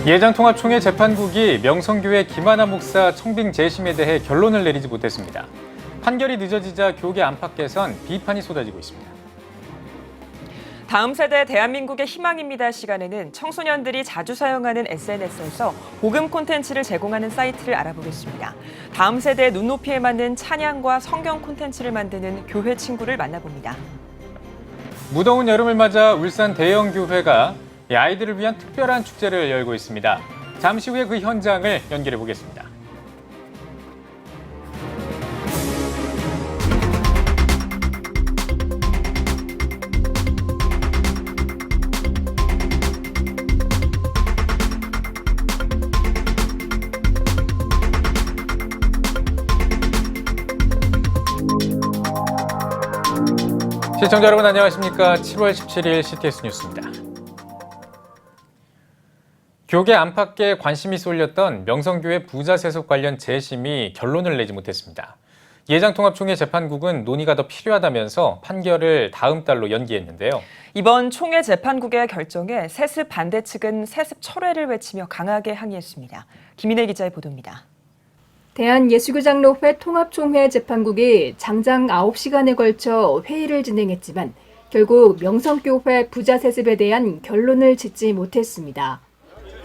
예장통합총회 재판국이 명성교회 김하나 목사 청빙 재심에 대해 결론을 내리지 못했습니다. 판결이 늦어지자 교계 안팎에선 비판이 쏟아지고 있습니다. 다음 세대 대한민국의 희망입니다 시간에는 청소년들이 자주 사용하는 SNS에서 복음 콘텐츠를 제공하는 사이트를 알아보겠습니다. 다음 세대의 눈높이에 맞는 찬양과 성경 콘텐츠를 만드는 교회 친구를 만나봅니다. 무더운 여름을 맞아 울산 대형교회가 아이들을 위한 특별한 축제를 열고 있습니다. 잠시 후에 그 현장을 연결해 보겠습니다. 시청자 여러분 안녕하십니까? 7월 17일 CTS 뉴스입니다. 교계 안팎에 관심이 쏠렸던 명성교회 부자 세습 관련 재심이 결론을 내지 못했습니다. 예장통합총회 재판국은 논의가 더 필요하다면서 판결을 다음 달로 연기했는데요. 이번 총회 재판국의 결정에 세습 반대 측은 세습 철회를 외치며 강하게 항의했습니다. 김인혜 기자의 보도입니다. 대한예수교장로회 통합총회 재판국이 장장 9시간에 걸쳐 회의를 진행했지만 결국 명성교회 부자 세습에 대한 결론을 짓지 못했습니다.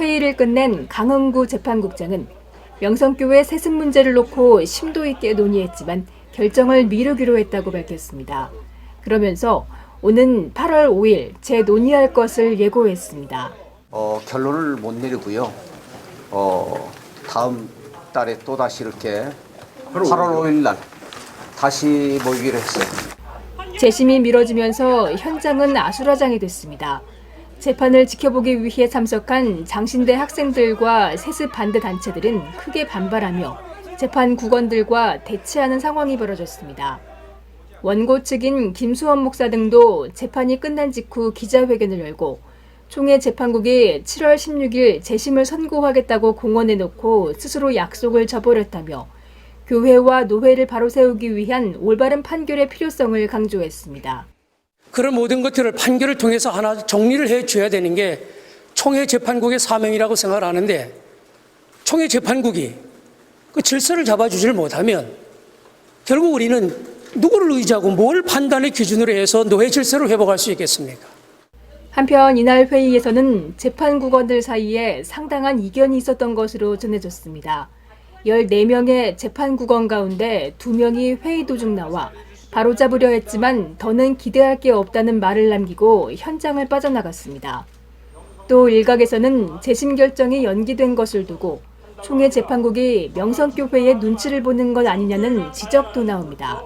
회의를 끝낸 강흥구 재판국장은 명성교회 세습 문제를 놓고 심도 있게 논의했지만 결정을 미루기로 했다고 밝혔습니다. 그러면서 오는 8월 5일 재논의할 것을 예고했습니다. 결론을 못 내리고요. 다음 달에 또다시 이렇게 8월 5일 날 다시 모이기로 했어요. 재심이 미뤄지면서 현장은 아수라장이 됐습니다. 재판을 지켜보기 위해 참석한 장신대 학생들과 세습 반대 단체들은 크게 반발하며 재판 국원들과 대치하는 상황이 벌어졌습니다. 원고 측인 김수원 목사 등도 재판이 끝난 직후 기자회견을 열고 총회 재판국이 7월 16일 재심을 선고하겠다고 공언해놓고 스스로 약속을 저버렸다며 교회와 노회를 바로 세우기 위한 올바른 판결의 필요성을 강조했습니다. 그런 모든 것들을 판결을 통해서 하나 정리를 해줘야 되는 게 총회 재판국의 사명이라고 생각을 하는데 총회 재판국이 그 질서를 잡아주질 못하면 결국 우리는 누구를 의지하고 뭘 판단의 기준으로 해서 노회 질서를 회복할 수 있겠습니까? 한편 이날 회의에서는 재판국원들 사이에 상당한 이견이 있었던 것으로 전해졌습니다. 14명의 재판국원 가운데 2명이 회의 도중 나와 바로잡으려 했지만 더는 기대할 게 없다는 말을 남기고 현장을 빠져나갔습니다. 또 일각에서는 재심 결정이 연기된 것을 두고 총회 재판국이 명성교회의 눈치를 보는 것 아니냐는 지적도 나옵니다.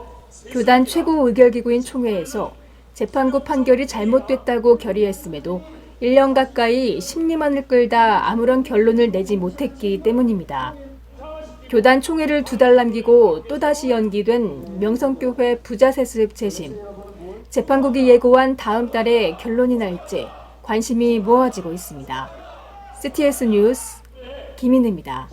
교단 최고 의결기구인 총회에서 재판국 판결이 잘못됐다고 결의했음에도 1년 가까이 심리만을 끌다 아무런 결론을 내지 못했기 때문입니다. 교단 총회를 2달 남기고 또다시 연기된 명성교회 부자 세습 재심. 재판국이 예고한 다음 달에 결론이 날지 관심이 모아지고 있습니다. CTS 뉴스 김인혜입니다.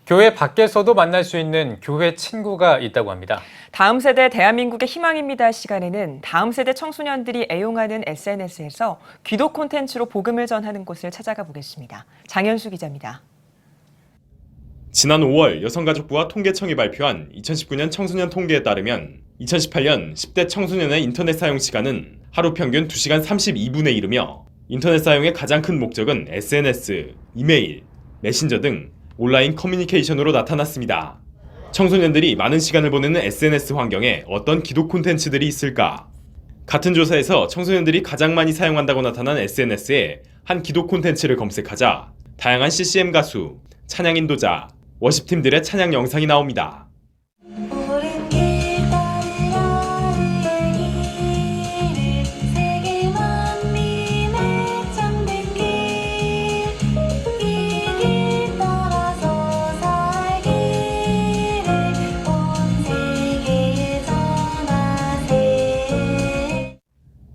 교회 밖에서도 만날 수 있는 교회 친구가 있다고 합니다. 다음 세대 대한민국의 희망입니다 시간에는 다음 세대 청소년들이 애용하는 SNS에서 기도 콘텐츠로 복음을 전하는 곳을 찾아가 보겠습니다. 장현수 기자입니다. 지난 5월 여성가족부와 통계청이 발표한 2019년 청소년 통계에 따르면 2018년 10대 청소년의 인터넷 사용 시간은 하루 평균 2시간 32분에 이르며 인터넷 사용의 가장 큰 목적은 SNS, 이메일, 메신저 등 온라인 커뮤니케이션으로 나타났습니다. 청소년들이 많은 시간을 보내는 SNS 환경에 어떤 기도 콘텐츠들이 있을까? 같은 조사에서 청소년들이 가장 많이 사용한다고 나타난 SNS에 한 기도 콘텐츠를 검색하자 다양한 CCM 가수, 찬양 인도자, 워십팀들의 찬양 영상이 나옵니다.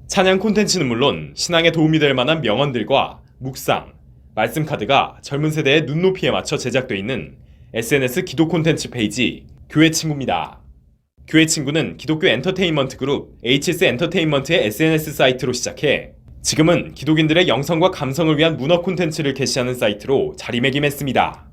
찬양 콘텐츠는 물론 신앙에 도움이 될 만한 명언들과 묵상, 말씀 카드가 젊은 세대의 눈높이에 맞춰 제작돼 있는 SNS 기도 콘텐츠 페이지 교회 친구입니다. 교회 친구는 기독교 엔터테인먼트 그룹 HS 엔터테인먼트의 SNS 사이트로 시작해 지금은 기독인들의 영성과 감성을 위한 문화 콘텐츠를 게시하는 사이트로 자리매김했습니다.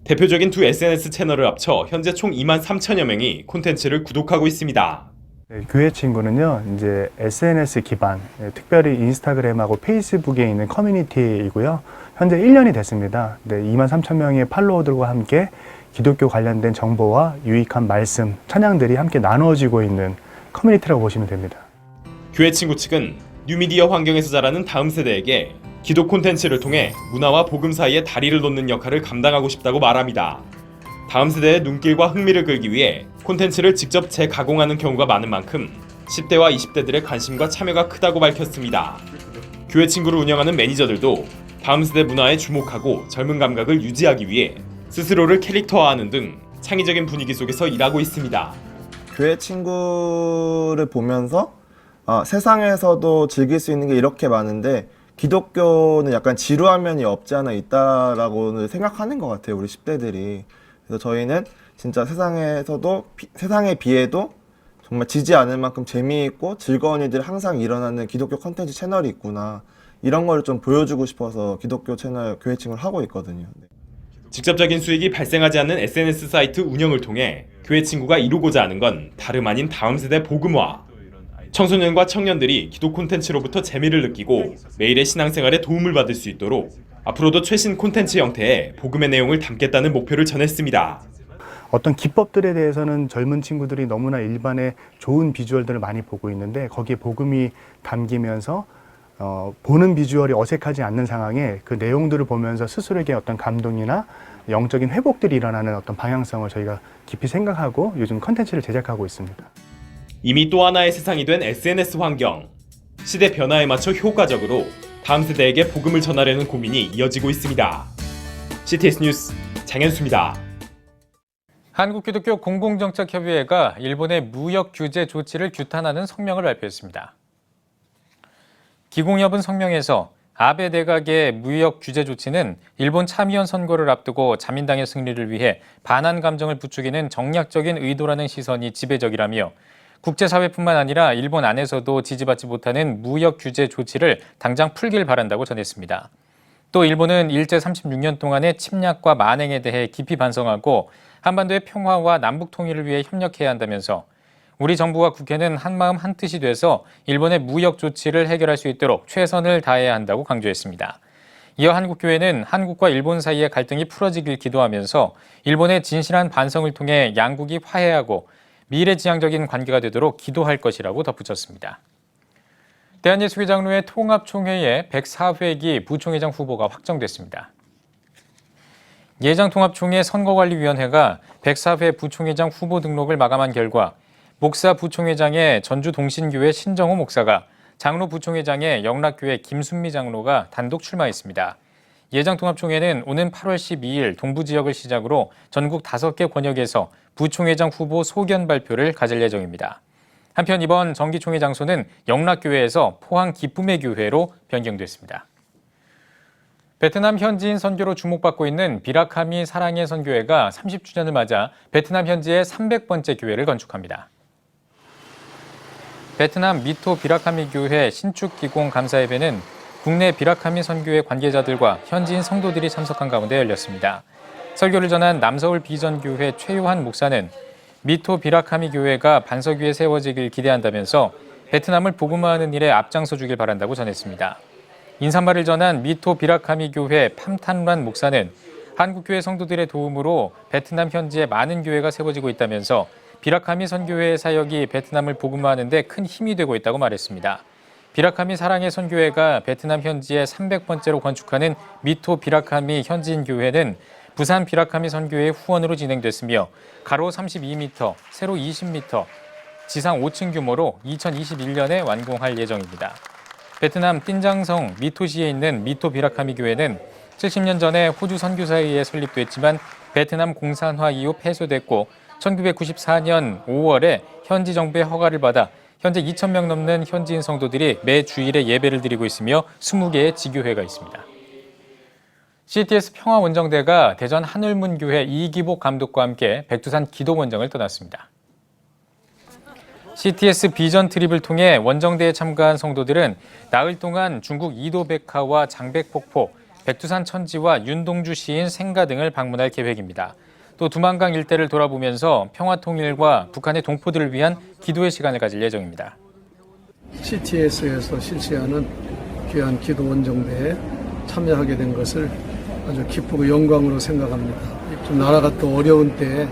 대표적인 두 SNS 채널을 합쳐 현재 총 2만 3천여 명이 콘텐츠를 구독하고 있습니다. 네, 교회 친구는요, 이제 SNS 기반, 특별히 인스타그램하고 페이스북에 있는 커뮤니티이고요. 현재 1년이 됐습니다. 네, 2만 3천 명의 팔로워들과 함께 기독교 관련된 정보와 유익한 말씀, 찬양들이 함께 나누어지고 있는 커뮤니티라고 보시면 됩니다. 교회 친구 측은 뉴미디어 환경에서 자라는 다음 세대에게 기독 콘텐츠를 통해 문화와 복음 사이에 다리를 놓는 역할을 감당하고 싶다고 말합니다. 다음 세대의 눈길과 흥미를 끌기 위해 콘텐츠를 직접 재가공하는 경우가 많은 만큼 10대와 20대들의 관심과 참여가 크다고 밝혔습니다. 교회 친구를 운영하는 매니저들도 다음 세대 문화에 주목하고 젊은 감각을 유지하기 위해 스스로를 캐릭터화하는 등 창의적인 분위기 속에서 일하고 있습니다. 교회 친구를 보면서 세상에서도 즐길 수 있는 게 이렇게 많은데 기독교는 약간 지루한 면이 없지 않아 있다라고는 생각하는 것 같아요, 우리 10대들이. 그래서 저희는 진짜 세상에 비해도 정말 지지 않을 만큼 재미있고 즐거운 일들이 항상 일어나는 기독교 컨텐츠 채널이 있구나, 이런 걸 좀 보여주고 싶어서 기독교 채널 교회 친구를 하고 있거든요. 직접적인 수익이 발생하지 않는 SNS 사이트 운영을 통해 교회 친구가 이루고자 하는 건 다름 아닌 다음 세대 복음화. 청소년과 청년들이 기독 콘텐츠로부터 재미를 느끼고 매일의 신앙생활에 도움을 받을 수 있도록 앞으로도 최신 콘텐츠 형태의 복음의 내용을 담겠다는 목표를 전했습니다. 어떤 기법들에 대해서는 젊은 친구들이 너무나 일반의 좋은 비주얼들을 많이 보고 있는데 거기에 복음이 담기면서 보는 비주얼이 어색하지 않는 상황에 그 내용들을 보면서 스스로에게 어떤 감동이나 영적인 회복들이 일어나는 어떤 방향성을 저희가 깊이 생각하고 요즘 컨텐츠를 제작하고 있습니다. 이미 또 하나의 세상이 된 SNS 환경. 시대 변화에 맞춰 효과적으로 다음 세대에게 복음을 전하려는 고민이 이어지고 있습니다. CTS 뉴스 장현수입니다. 한국기독교 공공정책협의회가 일본의 무역 규제 조치를 규탄하는 성명을 발표했습니다. 기공협은 성명에서 아베 내각의 무역 규제 조치는 일본 참의원 선거를 앞두고 자민당의 승리를 위해 반한 감정을 부추기는 정략적인 의도라는 시선이 지배적이라며 국제사회뿐만 아니라 일본 안에서도 지지받지 못하는 무역 규제 조치를 당장 풀길 바란다고 전했습니다. 또 일본은 일제 36년 동안의 침략과 만행에 대해 깊이 반성하고 한반도의 평화와 남북 통일을 위해 협력해야 한다면서 우리 정부와 국회는 한마음 한뜻이 돼서 일본의 무역 조치를 해결할 수 있도록 최선을 다해야 한다고 강조했습니다. 이어 한국교회는 한국과 일본 사이의 갈등이 풀어지길 기도하면서 일본의 진실한 반성을 통해 양국이 화해하고 미래지향적인 관계가 되도록 기도할 것이라고 덧붙였습니다. 대한예수교장로회 통합총회에 104회기 부총회장 후보가 확정됐습니다. 예장통합총회 선거관리위원회가 104회 부총회장 후보 등록을 마감한 결과 목사 부총회장의 전주동신교회 신정호 목사가, 장로 부총회장의 영락교회 김순미 장로가 단독 출마했습니다. 예장통합총회는 오는 8월 12일 동부지역을 시작으로 전국 5개 권역에서 부총회장 후보 소견 발표를 가질 예정입니다. 한편 이번 정기총회 장소는 영락교회에서 포항 기쁨의 교회로 변경됐습니다. 베트남 현지인 선교로 주목받고 있는 비라카미 사랑의 선교회가 30주년을 맞아 베트남 현지의 300번째 교회를 건축합니다. 베트남 미토 비라카미 교회 신축 기공 감사 예배는 국내 비라카미 선교회 관계자들과 현지인 성도들이 참석한 가운데 열렸습니다. 설교를 전한 남서울 비전교회 최요한 목사는 미토 비라카미 교회가 반석 위에 세워지길 기대한다면서 베트남을 복음화하는 일에 앞장서 주길 바란다고 전했습니다. 인사말을 전한 미토 비라카미 교회 팜탄란 목사는 한국교회 성도들의 도움으로 베트남 현지에 많은 교회가 세워지고 있다면서 비라카미 선교회의 사역이 베트남을 복음화하는 데 큰 힘이 되고 있다고 말했습니다. 비라카미 사랑의 선교회가 베트남 현지에 300번째로 건축하는 미토 비라카미 현지인 교회는 부산 비라카미 선교회의 후원으로 진행됐으며 가로 32m, 세로 20m, 지상 5층 규모로 2021년에 완공할 예정입니다. 베트남 띵장성 미토시에 있는 미토 비라카미 교회는 70년 전에 호주 선교사에 의해 설립됐지만 베트남 공산화 이후 폐쇄됐고 1994년 5월에 현지 정부의 허가를 받아 현재 2,000명 넘는 현지인 성도들이 매 주일에 예배를 드리고 있으며 20개의 지교회가 있습니다. CTS 평화원정대가 대전 하늘문교회 이기복 감독과 함께 백두산 기도원정을 떠났습니다. CTS 비전 트립을 통해 원정대에 참가한 성도들은 나흘 동안 중국 이도백화와 장백폭포, 백두산 천지와 윤동주 시인 생가 등을 방문할 계획입니다. 또 두만강 일대를 돌아보면서 평화통일과 북한의 동포들을 위한 기도의 시간을 가질 예정입니다. CTS에서 실시하는 귀한 기도 원정대에 참여하게 된 것을 아주 기쁘고 영광으로 생각합니다. 좀 나라가 또 어려운 때에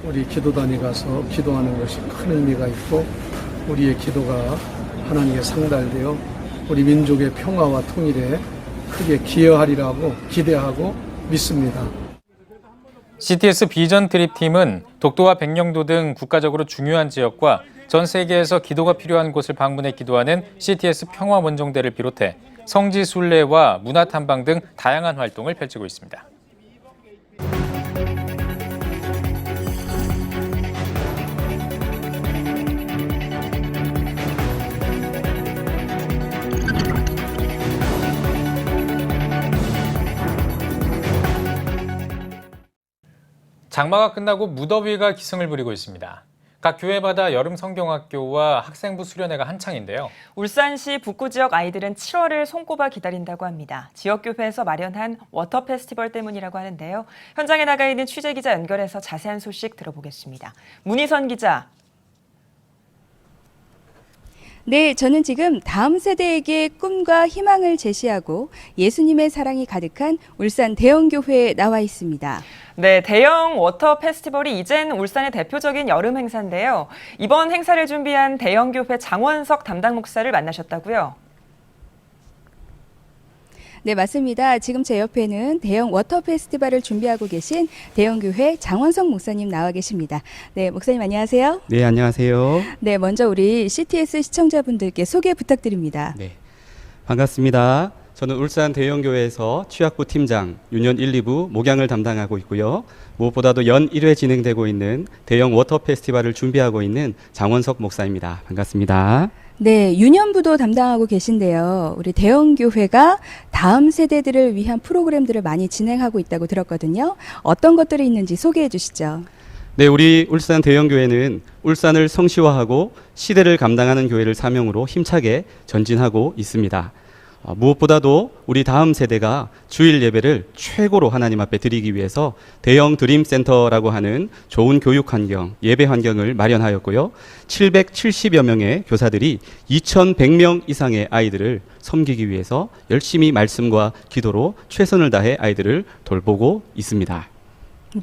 우리 기도단이 가서 기도하는 것이 큰 의미가 있고 우리의 기도가 하나님께 상달되어 우리 민족의 평화와 통일에 크게 기여하리라고 기대하고 믿습니다. CTS 비전 트립 팀은 독도와 백령도 등 국가적으로 중요한 지역과 전 세계에서 기도가 필요한 곳을 방문해 기도하는 CTS 평화 원정대를 비롯해 성지 순례와 문화 탐방 등 다양한 활동을 펼치고 있습니다. 장마가 끝나고 무더위가 기승을 부리고 있습니다. 각 교회마다 여름 성경학교와 학생부 수련회가 한창인데요. 울산시 북구 지역 아이들은 7월을 손꼽아 기다린다고 합니다. 지역교회에서 마련한 워터 페스티벌 때문이라고 하는데요. 현장에 나가 있는 취재기자 연결해서 자세한 소식 들어보겠습니다. 문희선 기자. 네, 저는 지금 다음 세대에게 꿈과 희망을 제시하고 예수님의 사랑이 가득한 울산 대형교회에 나와 있습니다. 네, 대형 워터 페스티벌이 이젠 울산의 대표적인 여름 행사인데요. 이번 행사를 준비한 대형교회 장원석 담당 목사를 만나셨다고요? 네, 맞습니다. 지금 제 옆에는 대형 워터 페스티벌을 준비하고 계신 대형교회 장원석 목사님 나와 계십니다. 네, 목사님 안녕하세요. 네, 안녕하세요. 네, 먼저 우리 CTS 시청자분들께 소개 부탁드립니다. 네, 반갑습니다. 저는 울산 대형교회에서 취학부 팀장, 유년 1, 2부 목양을 담당하고 있고요. 무엇보다도 연 1회 진행되고 있는 대형 워터 페스티벌을 준비하고 있는 장원석 목사입니다. 반갑습니다. 네, 유년부도 담당하고 계신데요. 우리 대형교회가 다음 세대들을 위한 프로그램들을 많이 진행하고 있다고 들었거든요. 어떤 것들이 있는지 소개해 주시죠. 네, 우리 울산 대형교회는 울산을 성시화하고 시대를 감당하는 교회를 사명으로 힘차게 전진하고 있습니다. 무엇보다도 우리 다음 세대가 주일 예배를 최고로 하나님 앞에 드리기 위해서 대형 드림센터라고 하는 좋은 교육 환경, 예배 환경을 마련하였고요. 770여 명의 교사들이 2,100명 이상의 아이들을 섬기기 위해서 열심히 말씀과 기도로 최선을 다해 아이들을 돌보고 있습니다.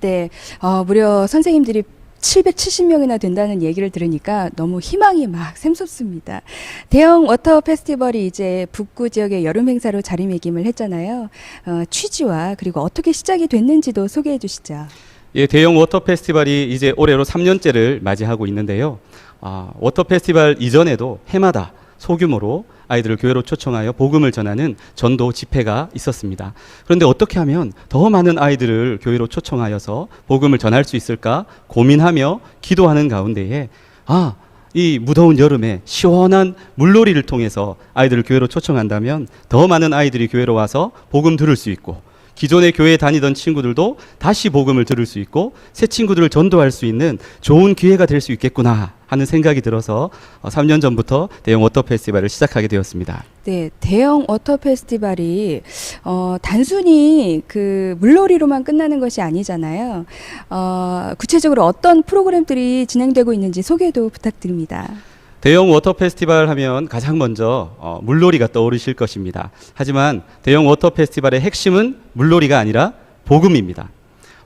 네, 무려 선생님들이 770명이나 된다는 얘기를 들으니까 너무 희망이 막 샘솟습니다. 대형 워터 페스티벌이 이제 북구 지역의 여름 행사로 자리매김을 했잖아요. 취지와 그리고 어떻게 시작이 됐는지도 소개해 주시죠. 예, 대형 워터 페스티벌이 이제 올해로 3년째를 맞이하고 있는데요. 워터 페스티벌 이전에도 해마다 소규모로 아이들을 교회로 초청하여 복음을 전하는 전도 집회가 있었습니다. 그런데 어떻게 하면 더 많은 아이들을 교회로 초청하여서 복음을 전할 수 있을까 고민하며 기도하는 가운데에 이 무더운 여름에 시원한 물놀이를 통해서 아이들을 교회로 초청한다면 더 많은 아이들이 교회로 와서 복음 들을 수 있고 기존에 교회에 다니던 친구들도 다시 복음을 들을 수 있고 새 친구들을 전도할 수 있는 좋은 기회가 될 수 있겠구나 하는 생각이 들어서 3년 전부터 대형 워터 페스티벌을 시작하게 되었습니다. 네, 대형 워터 페스티벌이 단순히 그 물놀이로만 끝나는 것이 아니잖아요. 구체적으로 어떤 프로그램들이 진행되고 있는지 소개도 부탁드립니다. 대형 워터 페스티벌 하면 가장 먼저 물놀이가 떠오르실 것입니다. 하지만 대형 워터 페스티벌의 핵심은 물놀이가 아니라 복음입니다.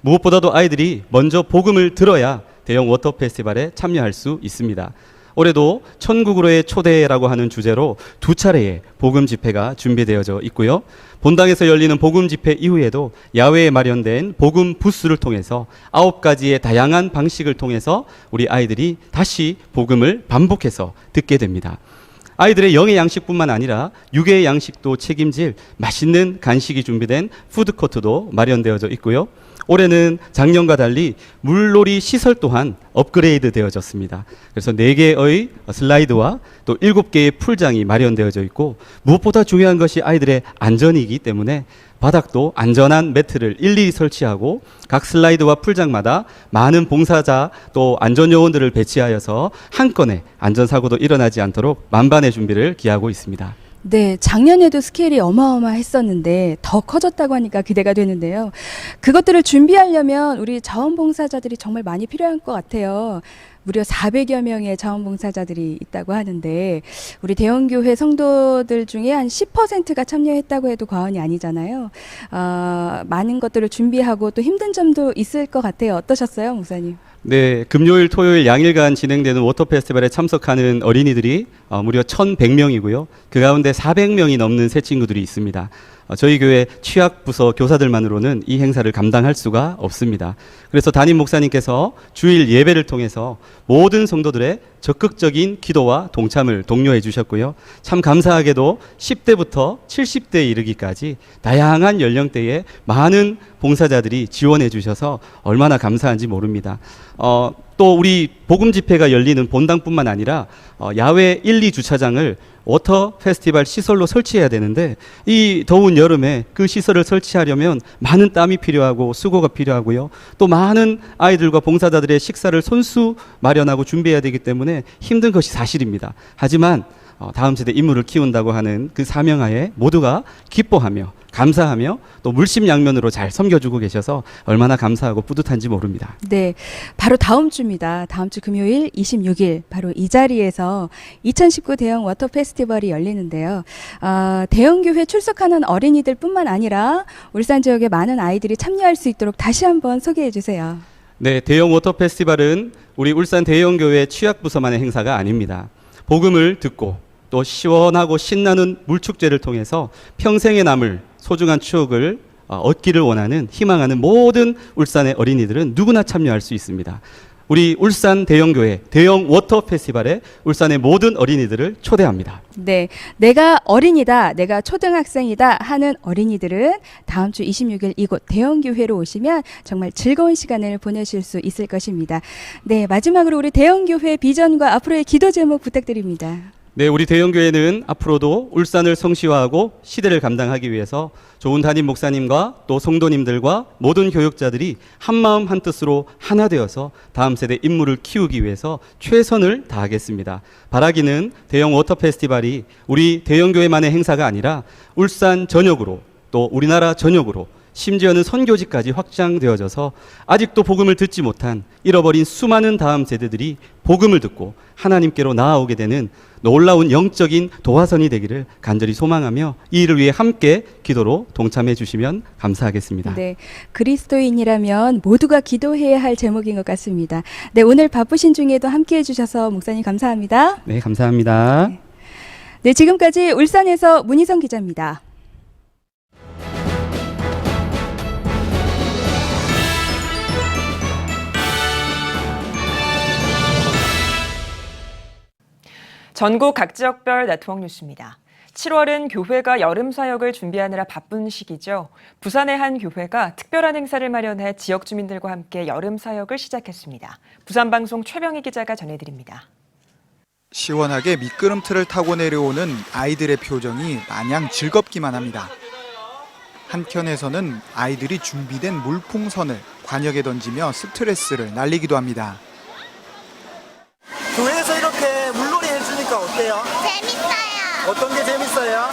무엇보다도 아이들이 먼저 복음을 들어야 대형 워터 페스티벌에 참여할 수 있습니다. 올해도 천국으로의 초대라고 하는 주제로 2차례의 복음 집회가 준비되어져 있고요. 본당에서 열리는 복음 집회 이후에도 야외에 마련된 복음 부스를 통해서 9가지의 다양한 방식을 통해서 우리 아이들이 다시 복음을 반복해서 듣게 됩니다. 아이들의 영의 양식뿐만 아니라 육의 양식도 책임질 맛있는 간식이 준비된 푸드코트도 마련되어져 있고요. 올해는 작년과 달리 물놀이 시설 또한 업그레이드 되어졌습니다. 그래서 4개의 슬라이드와 또 7개의 풀장이 마련되어져 있고, 무엇보다 중요한 것이 아이들의 안전이기 때문에 바닥도 안전한 매트를 일일이 설치하고 각 슬라이드와 풀장마다 많은 봉사자 또 안전요원들을 배치하여서 한 건의 안전사고도 일어나지 않도록 만반의 준비를 기하고 있습니다. 네, 작년에도 스케일이 어마어마했었는데 더 커졌다고 하니까 기대가 되는데요. 그것들을 준비하려면 우리 자원봉사자들이 정말 많이 필요한 것 같아요. 무려 400여 명의 자원봉사자들이 있다고 하는데 우리 대형교회 성도들 중에 한 10%가 참여했다고 해도 과언이 아니잖아요. 많은 것들을 준비하고 또 힘든 점도 있을 것 같아요. 어떠셨어요, 목사님? 네, 금요일, 토요일 양일간 진행되는 워터 페스티벌에 참석하는 어린이들이 무려 1,100명이고요. 그 가운데 400명이 넘는 새 친구들이 있습니다. 저희 교회 취약부서 교사들만으로는 이 행사를 감당할 수가 없습니다. 그래서 담임 목사님께서 주일 예배를 통해서 모든 성도들의 적극적인 기도와 동참을 독려해 주셨고요. 참 감사하게도 10대부터 70대에 이르기까지 다양한 연령대의 많은 봉사자들이 지원해 주셔서 얼마나 감사한지 모릅니다. 또 우리 복음 집회가 열리는 본당뿐만 아니라 야외 1, 2주차장을 워터 페스티벌 시설로 설치해야 되는데 이 더운 여름에 그 시설을 설치하려면 많은 땀이 필요하고 수고가 필요하고요. 또 많은 아이들과 봉사자들의 식사를 손수 마련하고 준비해야 되기 때문에 힘든 것이 사실입니다. 하지만 다음 세대 인물을 키운다고 하는 그 사명하에 모두가 기뻐하며 감사하며 또 물심양면으로 잘 섬겨주고 계셔서 얼마나 감사하고 뿌듯한지 모릅니다. 네, 바로 다음 주입니다. 다음 주 금요일 26일 바로 이 자리에서 2019 대형 워터 페스티벌이 열리는데요. 대형교회 출석하는 어린이들뿐만 아니라 울산 지역의 많은 아이들이 참여할 수 있도록 다시 한번 소개해 주세요. 네, 대형 워터 페스티벌은 우리 울산 대형교회 취약부서만의 행사가 아닙니다. 복음을 듣고 또 시원하고 신나는 물축제를 통해서 평생에 남을 소중한 추억을 얻기를 원하는 희망하는 모든 울산의 어린이들은 누구나 참여할 수 있습니다. 우리 울산 대형교회 대형 워터 페스티벌에 울산의 모든 어린이들을 초대합니다. 네, 내가 어린이다, 내가 초등학생이다 하는 어린이들은 다음 주 26일 이곳 대형교회로 오시면 정말 즐거운 시간을 보내실 수 있을 것입니다. 네, 마지막으로 우리 대형교회 비전과 앞으로의 기도 제목 부탁드립니다. 네, 우리 대형교회는 앞으로도 울산을 성시화하고 시대를 감당하기 위해서 좋은 담임 목사님과 또 성도님들과 모든 교육자들이 한마음 한뜻으로 하나 되어서 다음 세대 인물을 키우기 위해서 최선을 다하겠습니다. 바라기는 대형 워터 페스티벌이 우리 대형교회만의 행사가 아니라 울산 전역으로 또 우리나라 전역으로 심지어는 선교지까지 확장되어져서 아직도 복음을 듣지 못한 잃어버린 수많은 다음 세대들이 복음을 듣고 하나님께로 나아오게 되는 놀라운 영적인 도화선이 되기를 간절히 소망하며 이 일을 위해 함께 기도로 동참해 주시면 감사하겠습니다. 네, 그리스도인이라면 모두가 기도해야 할 제목인 것 같습니다. 네, 오늘 바쁘신 중에도 함께해 주셔서 목사님 감사합니다. 네, 감사합니다. 네, 지금까지 울산에서 문희성 기자입니다. 전국 각 지역별 네트워크 뉴스입니다. 7월은 교회가 여름 사역을 준비하느라 바쁜 시기죠. 부산의 한 교회가 특별한 행사를 마련해 지역 주민들과 함께 여름 사역을 시작했습니다. 부산방송 최병희 기자가 전해드립니다. 시원하게 미끄럼틀을 타고 내려오는 아이들의 표정이 마냥 즐겁기만 합니다. 한켠에서는 아이들이 준비된 물풍선을 관역에 던지며 스트레스를 날리기도 합니다. 교회에서 이렇게 물놀이 해주니까 어때요? 재밌어요. 어떤 게 재밌어요?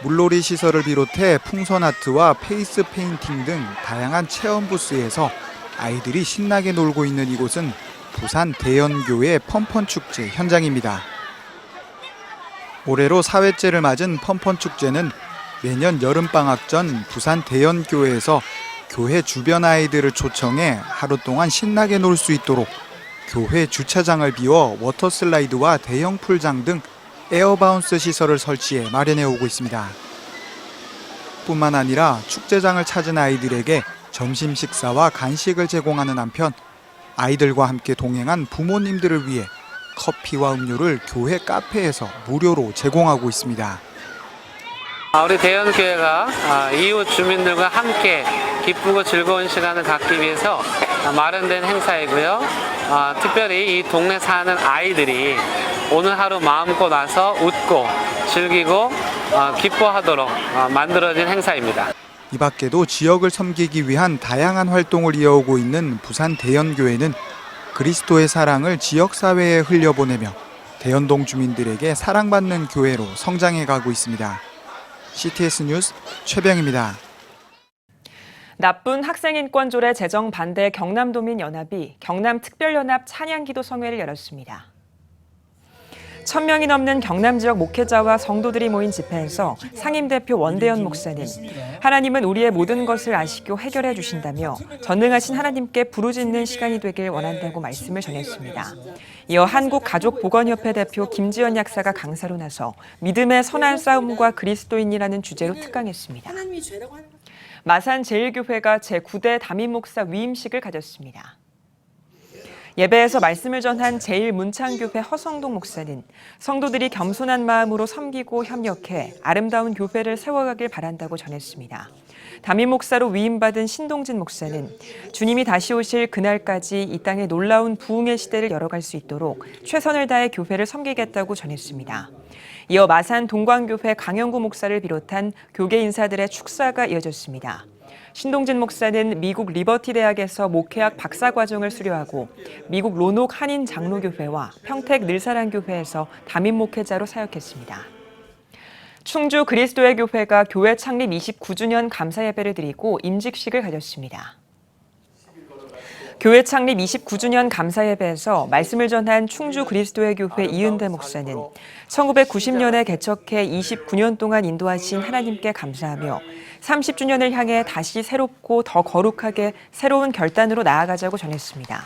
물놀이 시설을 비롯해 풍선 아트와 페이스 페인팅 등 다양한 체험 부스에서 아이들이 신나게 놀고 있는 이곳은 부산 대연교회 펀펀축제 현장입니다. 올해로 4회째를 맞은 펀펀축제는 매년 여름방학 전 부산 대연교회에서 교회 주변 아이들을 초청해 하루 동안 신나게 놀 수 있도록 교회 주차장을 비워 워터슬라이드와 대형 풀장 등 에어바운스 시설을 설치해 마련해 오고 있습니다. 뿐만 아니라 축제장을 찾은 아이들에게 점심 식사와 간식을 제공하는 한편 아이들과 함께 동행한 부모님들을 위해 커피와 음료를 교회 카페에서 무료로 제공하고 있습니다. 우리 대연교회가 이웃 주민들과 함께 기쁘고 즐거운 시간을 갖기 위해서 마련된 행사이고요. 특별히 이 동네 사는 아이들이 오늘 하루 마음껏 와서 웃고 즐기고 기뻐하도록 만들어진 행사입니다. 이 밖에도 지역을 섬기기 위한 다양한 활동을 이어오고 있는 부산 대연교회는 그리스도의 사랑을 지역사회에 흘려보내며 대연동 주민들에게 사랑받는 교회로 성장해 가고 있습니다. CTS 뉴스 최병입니다. 나쁜 학생인권조례 제정 반대 경남도민연합이 경남특별연합 찬양기도 성회를 열었습니다. 1,000명이 넘는 경남 지역 목회자와 성도들이 모인 집회에서 상임대표 원대현 목사는 하나님은 우리의 모든 것을 아시고 해결해 주신다며 전능하신 하나님께 부르짖는 시간이 되길 원한다고 말씀을 전했습니다. 이어 한국가족보건협회 대표 김지연 약사가 강사로 나서 믿음의 선한 싸움과 그리스도인이라는 주제로 특강했습니다. 마산 제1교회가 제9대 담임목사 위임식을 가졌습니다. 예배에서 말씀을 전한 제1문창교회 허성동 목사는 성도들이 겸손한 마음으로 섬기고 협력해 아름다운 교회를 세워가길 바란다고 전했습니다. 담임 목사로 위임받은 신동진 목사는 주님이 다시 오실 그날까지 이 땅에 놀라운 부흥의 시대를 열어갈 수 있도록 최선을 다해 교회를 섬기겠다고 전했습니다. 이어 마산 동광교회 강영구 목사를 비롯한 교계 인사들의 축사가 이어졌습니다. 신동진 목사는 미국 리버티 대학에서 목회학 박사 과정을 수료하고 미국 로녹 한인 장로교회와 평택 늘사랑교회에서 담임 목회자로 사역했습니다. 충주 그리스도의 교회가 교회 창립 29주년 감사 예배를 드리고 임직식을 가졌습니다. 교회 창립 29주년 감사 예배에서 말씀을 전한 충주 그리스도의 교회 이은대 목사는 1990년에 개척해 29년 동안 인도하신 하나님께 감사하며 30주년을 향해 다시 새롭고 더 거룩하게 새로운 결단으로 나아가자고 전했습니다.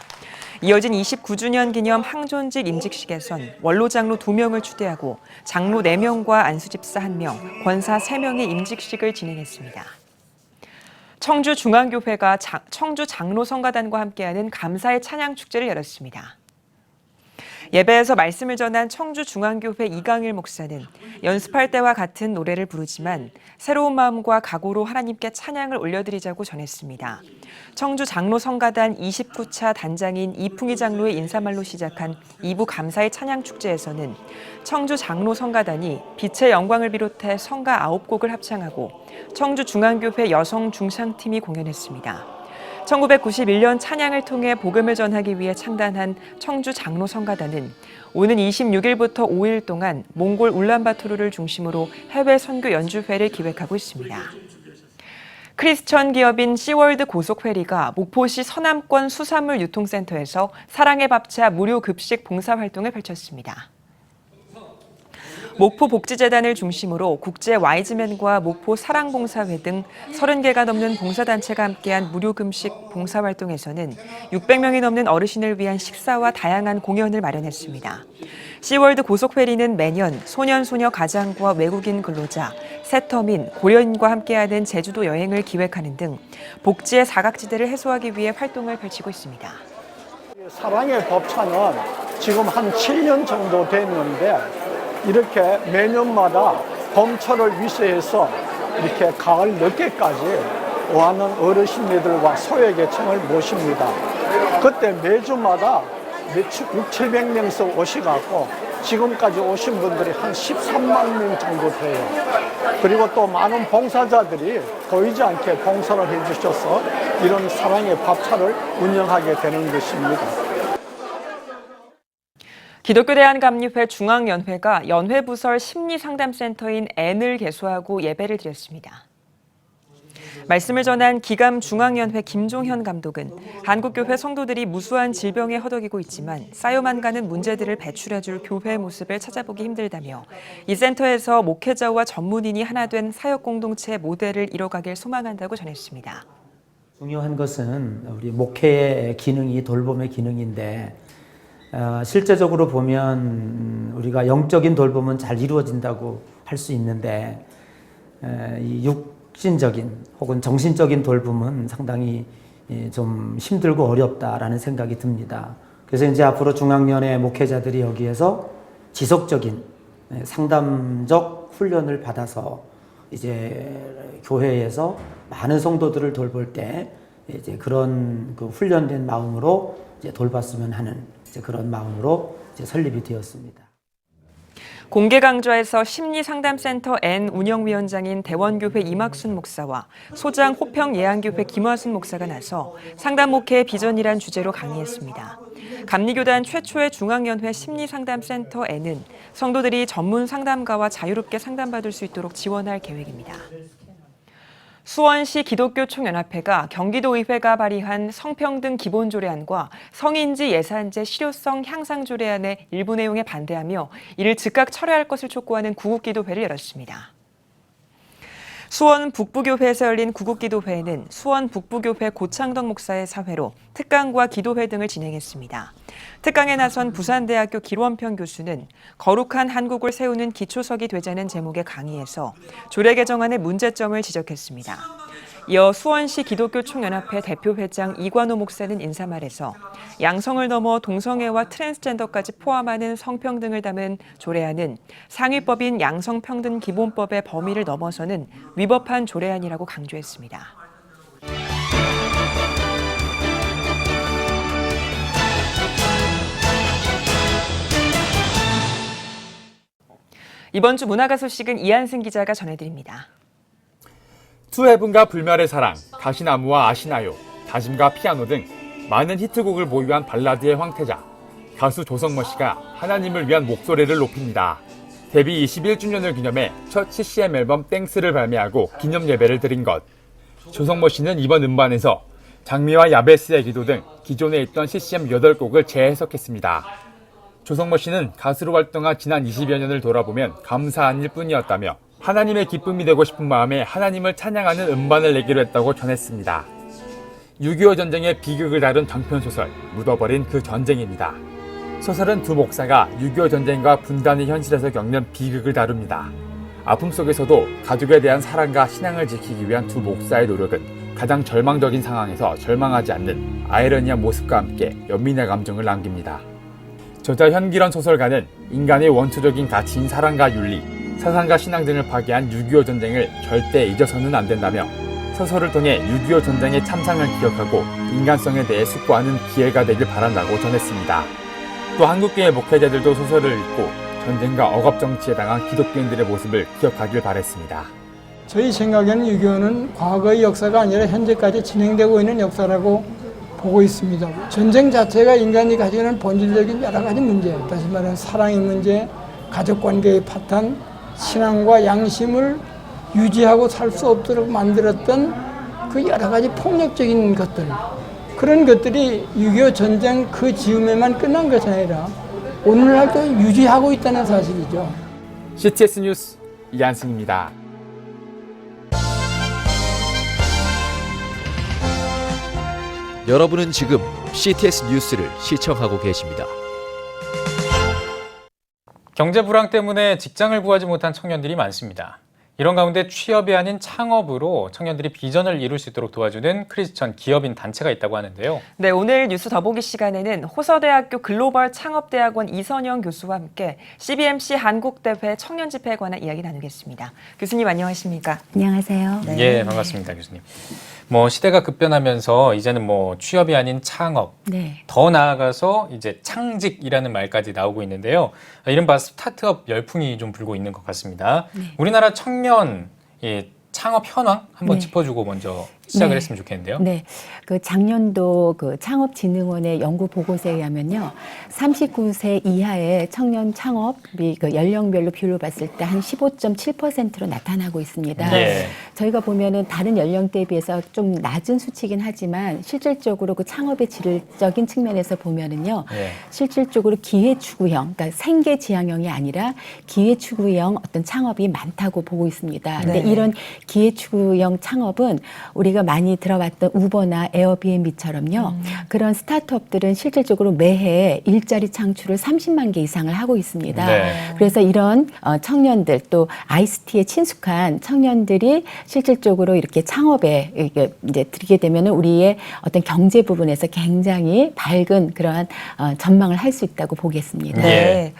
이어진 29주년 기념 항존직 임직식에선 원로 장로 2명을 추대하고 장로 4명과 안수집사 1명, 권사 3명의 임직식을 진행했습니다. 청주중앙교회가 청주 장로성가단과 함께하는 감사의 찬양축제를 열었습니다. 예배에서 말씀을 전한 청주중앙교회 이강일 목사는 연습할 때와 같은 노래를 부르지만 새로운 마음과 각오로 하나님께 찬양을 올려드리자고 전했습니다. 청주 장로성가단 29차 단장인 이풍희 장로의 인사말로 시작한 2부 감사의 찬양축제에서는 청주 장로성가단이 빛의 영광을 비롯해 성가 9곡을 합창하고 청주중앙교회 여성중창팀이 공연했습니다. 1991년 찬양을 통해 복음을 전하기 위해 창단한 청주 장로성가단은 오는 26일부터 5일 동안 몽골 울란바토르를 중심으로 해외 선교 연주회를 기획하고 있습니다. 크리스천 기업인 씨월드 고속회리가 목포시 서남권 수산물 유통센터에서 사랑의 밥차 무료 급식 봉사활동을 펼쳤습니다. 목포복지재단을 중심으로 국제 와이즈맨과 목포 사랑봉사회 등 30개가 넘는 봉사단체가 함께한 무료금식 봉사활동에서는 600명이 넘는 어르신을 위한 식사와 다양한 공연을 마련했습니다. 씨월드 고속회리는 매년 소년소녀 가장과 외국인 근로자, 세터민, 고려인과 함께하는 제주도 여행을 기획하는 등 복지의 사각지대를 해소하기 위해 활동을 펼치고 있습니다. 사랑의 밥차는 지금 한 7년 정도 됐는데 이렇게 매년마다 봄철을 위시해서 이렇게 가을 늦게까지 오하는 어르신들과 소외계층을 모십니다. 그때 매주마다 600~700명씩 오셔갖고 지금까지 오신 분들이 한 13만 명 정도 돼요. 그리고 또 많은 봉사자들이 보이지 않게 봉사를 해주셔서 이런 사랑의 밥차를 운영하게 되는 것입니다. 기독교 대한감리회 중앙연회가 연회부설 심리상담센터인 N을 개소하고 예배를 드렸습니다. 말씀을 전한 기감중앙연회 김종현 감독은 한국교회 성도들이 무수한 질병에 허덕이고 있지만 쌓여만 가는 문제들을 배출해줄 교회의 모습을 찾아보기 힘들다며 이 센터에서 목회자와 전문인이 하나 된 사역공동체 모델을 이뤄가길 소망한다고 전했습니다. 중요한 것은 우리 목회의 기능이 돌봄의 기능인데 실제적으로 보면 우리가 영적인 돌봄은 잘 이루어진다고 할 수 있는데 이 육신적인 혹은 정신적인 돌봄은 상당히 좀 힘들고 어렵다라는 생각이 듭니다. 그래서 이제 앞으로 중앙연의 목회자들이 여기에서 지속적인 상담적 훈련을 받아서 이제 교회에서 많은 성도들을 돌볼 때 이제 그런 그 훈련된 마음으로 이제 돌봤으면 하는 이제 그런 마음으로 이제 설립이 되었습니다. 공개 강좌에서 심리상담센터 N 운영위원장인 대원교회 이막순 목사와 소장 호평예안교회 김화순 목사가 나서 상담 목회의 비전이란 주제로 강의했습니다. 감리교단 최초의 중앙연회 심리상담센터 N은 성도들이 전문 상담가와 자유롭게 상담받을 수 있도록 지원할 계획입니다. 수원시 기독교 총연합회가 경기도의회가 발의한 성평등 기본조례안과 성인지 예산제 실효성 향상조례안의 일부 내용에 반대하며 이를 즉각 철회할 것을 촉구하는 구국기도회를 열었습니다. 수원 북부교회에서 열린 구국기도회에는 수원 북부교회 고창덕 목사의 사회로 특강과 기도회 등을 진행했습니다. 특강에 나선 부산대학교 길원평 교수는 거룩한 한국을 세우는 기초석이 되자는 제목의 강의에서 조례 개정안의 문제점을 지적했습니다. 이어 수원시 기독교 총연합회 대표회장 이관호 목사는 인사말에서 양성을 넘어 동성애와 트랜스젠더까지 포함하는 성평등을 담은 조례안은 상위법인 양성평등 기본법의 범위를 넘어서는 위법한 조례안이라고 강조했습니다. 이번 주 문화가 소식은 이한승 기자가 전해드립니다. 투헤븐과 불멸의 사랑, 가시나무와 아시나요, 다짐과 피아노 등 많은 히트곡을 보유한 발라드의 황태자, 가수 조성모 씨가 하나님을 위한 목소리를 높입니다. 데뷔 21주년을 기념해 첫 CCM 앨범 땡스를 발매하고 기념 예배를 드린 것. 조성모 씨는 이번 음반에서 장미와 야베스의 기도 등 기존에 있던 CCM 8곡을 재해석했습니다. 조성모 씨는 가수로 활동한 지난 20여 년을 돌아보면 감사한 일뿐이었다며 하나님의 기쁨이 되고 싶은 마음에 하나님을 찬양하는 음반을 내기로 했다고 전했습니다. 6.25 전쟁의 비극을 다룬 장편소설 묻어버린 그 전쟁입니다. 소설은 두 목사가 6.25 전쟁과 분단의 현실에서 겪는 비극을 다룹니다. 아픔 속에서도 가족에 대한 사랑과 신앙을 지키기 위한 두 목사의 노력은 가장 절망적인 상황에서 절망하지 않는 아이러니한 모습과 함께 연민의 감정을 남깁니다. 저자 현기런 소설가는 인간의 원초적인 가치인 사랑과 윤리, 사상과 신앙 등을 파괴한 6.25 전쟁을 절대 잊어서는 안 된다며 소설을 통해 6.25 전쟁의 참상을 기억하고 인간성에 대해 숙고하는 기회가 되길 바란다고 전했습니다. 또 한국교회 목회자들도 소설을 읽고 전쟁과 억압정치에 당한 기독교인들의 모습을 기억하길 바랬습니다. 저희 생각에는 6.25는 과거의 역사가 아니라 현재까지 진행되고 있는 역사라고 보고 있습니다. 전쟁 자체가 인간이 가지고 있는 본질적인 여러 가지 문제, 다시 말하면 사랑의 문제, 가족관계의 파탄, 신앙과 양심을 유지하고 살 수 없도록 만들었던 그 여러 가지 폭력적인 것들, 그런 것들이 6.25 전쟁 그 즈음에만 끝난 것이 아니라 오늘날도 유지하고 있다는 사실이죠. CTS 뉴스 이한승입니다. 여러분은 지금 CTS 뉴스를 시청하고 계십니다. 경제 불황 때문에 직장을 구하지 못한 청년들이 많습니다. 이런 가운데 취업이 아닌 창업으로 청년들이 비전을 이룰 수 있도록 도와주는 크리스천 기업인 단체가 있다고 하는데요. 네, 오늘 뉴스 더보기 시간에는 호서대학교 글로벌 창업대학원 이선영 교수와 함께 CBMC 한국대회 청년집회에 관한 이야기 나누겠습니다. 교수님 안녕하십니까? 안녕하세요. 네. 예, 반갑습니다, 교수님. 시대가 급변하면서 이제는 취업이 아닌 창업, 네. 더 나아가서 이제 창직이라는 말까지 나오고 있는데요. 이른바 스타트업 열풍이 좀 불고 있는 것 같습니다. 네. 우리나라 청년 창업 현황 한번 네. 짚어주고 먼저 시작을 네. 했으면 좋겠는데요. 네. 그 작년도 그 창업진흥원의 연구 보고서에 의하면요. 39세 이하의 청년 창업이 그 연령별로 비율로 봤을 때 한 15.7%로 나타나고 있습니다. 네. 저희가 보면은 다른 연령대에 비해서 좀 낮은 수치긴 하지만 실질적으로 그 창업의 질적인 측면에서 보면은요. 네. 실질적으로 기회추구형, 그러니까 생계지향형이 아니라 기회추구형 어떤 창업이 많다고 보고 있습니다. 근데 네. 이런 기회추구형 창업은 우리가 우리가 많이 들어봤던 우버나 에어비앤비처럼요. 그런 스타트업들은 실질적으로 매해 일자리 창출을 30만 개 이상을 하고 있습니다. 네. 그래서 이런 청년들 또 ICT에 친숙한 청년들이 실질적으로 이렇게 창업에 이렇게 이제 들게 되면 우리의 어떤 경제 부분에서 굉장히 밝은 그러한 전망을 할 수 있다고 보겠습니다. 네.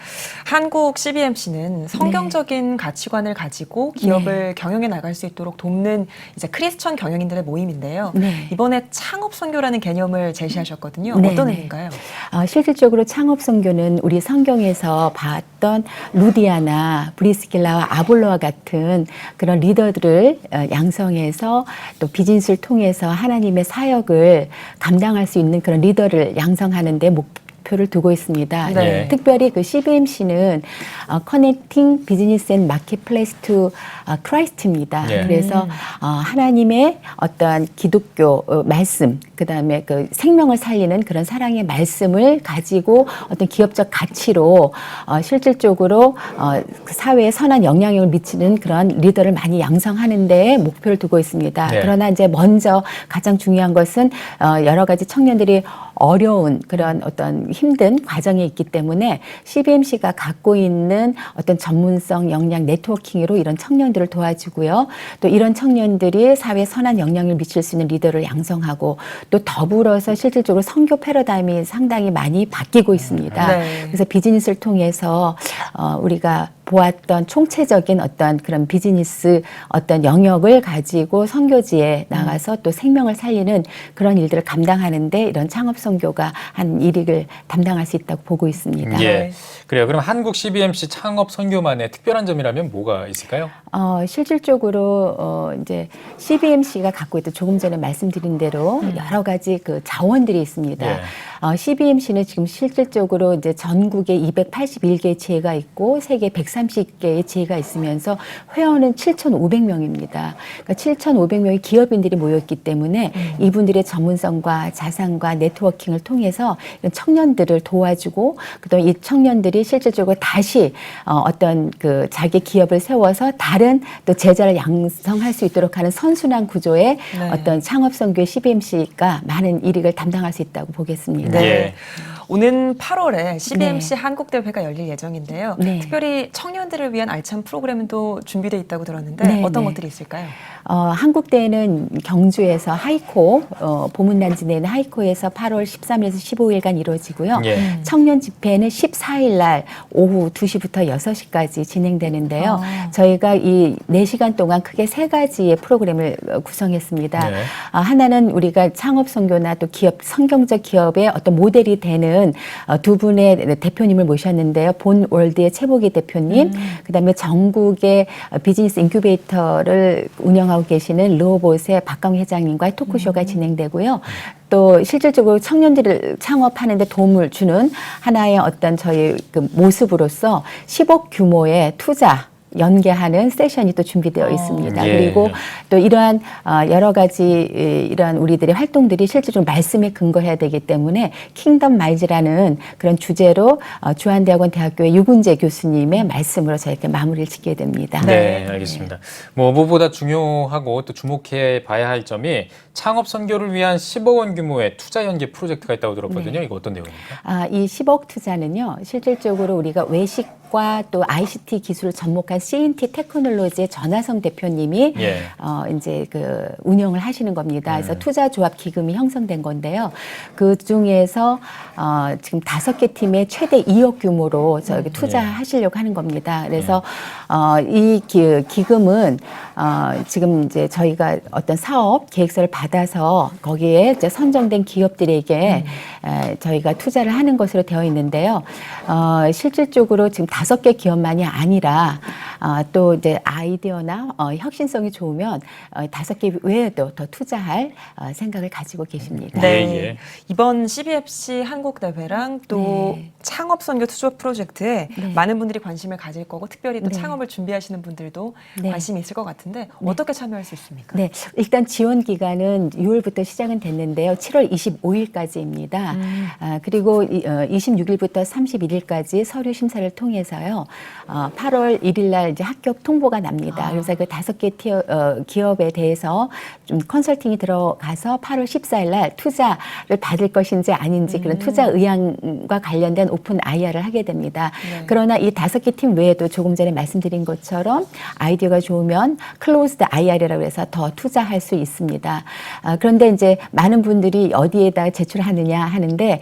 한국 CBMC는 성경적인 가치관을 가지고 기업을 경영해 나갈 수 있도록 돕는 이제 크리스천 경영인들의 모임인데요. 네. 이번에 창업 선교라는 개념을 제시하셨거든요. 네, 어떤 네. 의미인가요? 실질적으로 창업 선교는 우리 성경에서 봤던 루디아나 브리스길라와 아볼로와 같은 그런 리더들을 양성해서 또 비즈니스를 통해서 하나님의 사역을 감당할 수 있는 그런 리더를 양성하는 데 목표를 두고 있습니다. 네. 특별히 그 CBMC는 Connecting Business and Marketplace to Christ입니다. 네. 그래서 하나님의 어떠한 기독교 말씀, 그 다음에 그 생명을 살리는 그런 사랑의 말씀을 가지고 어떤 기업적 가치로 실질적으로 그 사회에 선한 영향력을 미치는 그런 리더를 많이 양성하는 데 목표를 두고 있습니다. 네. 그러나 이제 먼저 가장 중요한 것은 여러 가지 청년들이 어려운 그런 어떤 힘든 과정에 있기 때문에 CBMC가 갖고 있는 어떤 전문성, 역량, 네트워킹으로 이런 청년들을 도와주고요. 또 이런 청년들이 사회에 선한 영향을 미칠 수 있는 리더를 양성하고 또 더불어서 실질적으로 선교 패러다임이 상당히 많이 바뀌고 있습니다. 네. 그래서 비즈니스를 통해서 우리가 보았던 총체적인 어떤 그런 비즈니스 어떤 영역을 가지고 선교지에 나가서 또 생명을 살리는 그런 일들을 감당하는데 이런 창업 선교가 한 일익을 담당할 수 있다고 보고 있습니다. 예. 그래요. 그럼 한국 CBMC 창업 선교만의 특별한 점이라면 뭐가 있을까요? 실질적으로 이제 CBMC가 갖고 있던 조금 전에 말씀드린 대로 여러 가지 그 자원들이 있습니다. 예. CBMC는 지금 실질적으로 이제 전국에 281개의 지회가 있고 세계 130개의 지회가 있으면서 회원은 7,500명입니다. 그러니까 7,500명의 기업인들이 모였기 때문에 이분들의 전문성과 자산과 네트워킹을 통해서 이런 청년들을 도와주고 그다음에 이 청년들이 실질적으로 다시 어떤 그 자기 기업을 세워서 다른 또 제자를 양성할 수 있도록 하는 선순환 구조의 네. 어떤 창업 선교의 CBMC가 많은 일익을 담당할 수 있다고 보겠습니다. 네. 예. 오는 8월에 CBMC 네. 한국대회가 열릴 예정인데요. 네. 특별히 청년들을 위한 알찬 프로그램도 준비되어 있다고 들었는데 네, 어떤 네. 것들이 있을까요? 한국대회는 경주에서 하이코, 보문단지 내는 하이코에서 8월 13일에서 15일간 이루어지고요. 예. 청년 집회는 14일 날 오후 2시부터 6시까지 진행되는데요. 저희가 이 4시간 동안 크게 3가지의 프로그램을 구성했습니다. 네. 하나는 우리가 창업 선교나 또 기업, 성경적 기업의 어떤 모델이 되는 두 분의 대표님을 모셨는데요. 본월드의 최보기 대표님, 그다음에 전국의 비즈니스 인큐베이터를 운영하고 계시는 르호봇의 박강 회장님과의 토크쇼가 진행되고요. 또 실질적으로 청년들을 창업하는 데 도움을 주는 하나의 어떤 저희 그 모습으로서 10억 규모의 투자 연계하는 세션이 또 준비되어 있습니다. 예. 그리고 또 이러한 여러 가지 이러한 우리들의 활동들이 실질적으로 말씀에 근거해야 되기 때문에 킹덤 마이즈라는 그런 주제로 주한대학원 대학교의 유근재 교수님의 말씀으로 저희가 마무리를 짓게 됩니다. 네, 알겠습니다. 뭐 무엇보다 중요하고 또 주목해 봐야 할 점이 창업 선교를 위한 10억 원 규모의 투자 연계 프로젝트가 있다고 들었거든요. 네. 이거 어떤 내용입니까? 이 10억 투자는요, 실질적으로 우리가 외식과 또 ICT 기술을 접목한 CNT 테크놀로지의 전하성 대표님이 예. 이제 그 운영을 하시는 겁니다. 그래서 투자 조합 기금이 형성된 건데요. 그 중에서 지금 5개 팀의 최대 2억 규모로 저기 투자하시려고 하는 겁니다. 그래서 이 기금은 지금 이제 저희가 어떤 사업 계획서를 받아서 거기에 이제 선정된 기업들에게 저희가 투자를 하는 것으로 되어 있는데요. 실질적으로 지금 5개 기업만이 아니라 또 이제 아이디어나 혁신성이 좋으면 5개 외에도 더 투자할 생각을 가지고 계십니다. 네. 예. 이번 CBFC 한국대회랑 또 네. 창업선교 투자 프로젝트에 네. 많은 분들이 관심을 가질 거고 특별히 또 네. 창업을 준비하시는 분들도 네. 관심이 있을 것 같은데 어떻게 참여할 수 있습니까? 네, 일단 지원 기간은 6월부터 시작은 됐는데요. 7월 25일까지입니다. 그리고 26일부터 31일까지 서류 심사를 통해서요. 8월 1일 날 이제 합격 통보가 납니다. 그래서 그 5개 기업에 대해서 좀 컨설팅이 들어가서 8월 14일 날 투자를 받을 것인지 아닌지 그런 투자 의향과 관련된 오픈 IR을 하게 됩니다. 네. 그러나 이 5개 팀 외에도 조금 전에 말씀드린 것처럼 아이디어가 좋으면 클로즈드 IR이라고 해서 더 투자할 수 있습니다. 그런데 이제 많은 분들이 어디에다 제출하느냐 하는데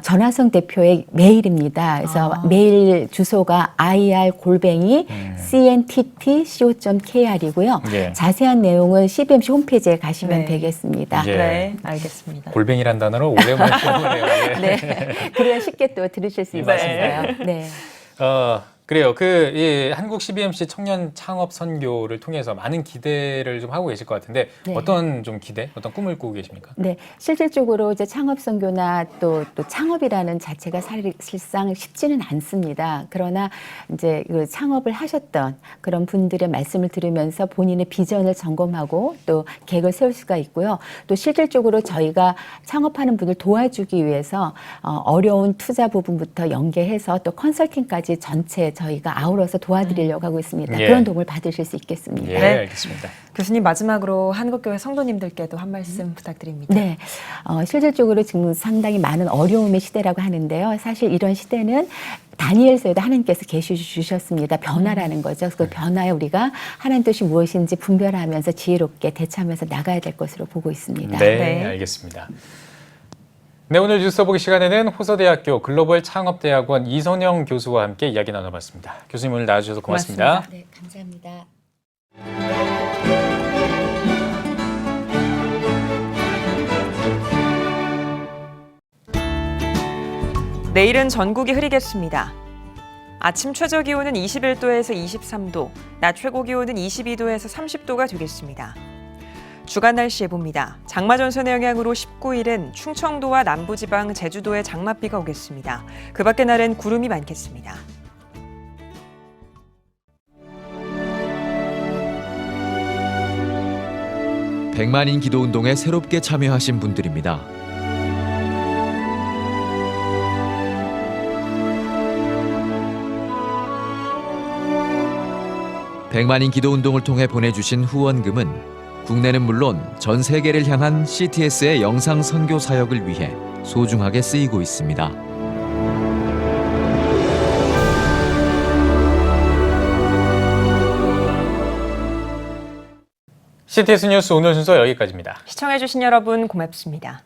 전화성 대표의 메일입니다. 그래서 메일 주소가 ir@cntt.co.kr이고요. 예. 자세한 내용은 CBMC 홈페이지에 가시면 되겠습니다. 예. 네, 알겠습니다. 골뱅이란 단어를 오랜만에 써보네요. 네, 그래야 쉽게 또 들으실 수 있으신가요? 네. 그래요. 이 한국 CBMC 청년 창업 선교를 통해서 많은 기대를 좀 하고 계실 것 같은데 네. 어떤 좀 기대, 어떤 꿈을 꾸고 계십니까? 네, 실질적으로 이제 창업 선교나 또 창업이라는 자체가 사실상 쉽지는 않습니다. 그러나 이제 그 창업을 하셨던 그런 분들의 말씀을 들으면서 본인의 비전을 점검하고 또 계획을 세울 수가 있고요. 또 실질적으로 저희가 창업하는 분을 도와주기 위해서 어려운 투자 부분부터 연계해서 또 컨설팅까지 전체 저희가 아우러서 도와드리려고 하고 있습니다. 예. 그런 도움을 받으실 수 있겠습니다. 예, 알겠습니다. 교수님 마지막으로 한국교회 성도님들께도 한 말씀 부탁드립니다. 네, 실질적으로 지금 상당히 많은 어려움의 시대라고 하는데요. 사실 이런 시대는 다니엘서에도 하나님께서 계시 주셨습니다. 변화라는 거죠. 그 변화에 우리가 하나님 뜻이 무엇인지 분별하면서 지혜롭게 대처하면서 나가야 될 것으로 보고 있습니다. 네, 알겠습니다. 네, 오늘 뉴스 써보기 시간에는 호서대학교 글로벌 창업대학원 이선영 교수와 함께 이야기 나눠봤습니다. 교수님 오늘 나와주셔서 고맙습니다. 네, 감사합니다. 내일은 전국이 흐리겠습니다. 아침 최저 기온은 21도에서 23도, 낮 최고 기온은 22도에서 30도가 되겠습니다. 주간 날씨 예보입니다. 장마전선의 영향으로 19일은 충청도와 남부지방, 제주도에 장맛비가 오겠습니다. 그 밖의 날엔 구름이 많겠습니다. 백만인 기도운동에 새롭게 참여하신 분들입니다. 백만인 기도운동을 통해 보내주신 후원금은 국내는 물론 전 세계를 향한 CTS의 영상 선교 사역을 위해 소중하게 쓰이고 있습니다. CTS 뉴스 오늘 순서 여기까지입니다. 시청해주신 여러분 고맙습니다.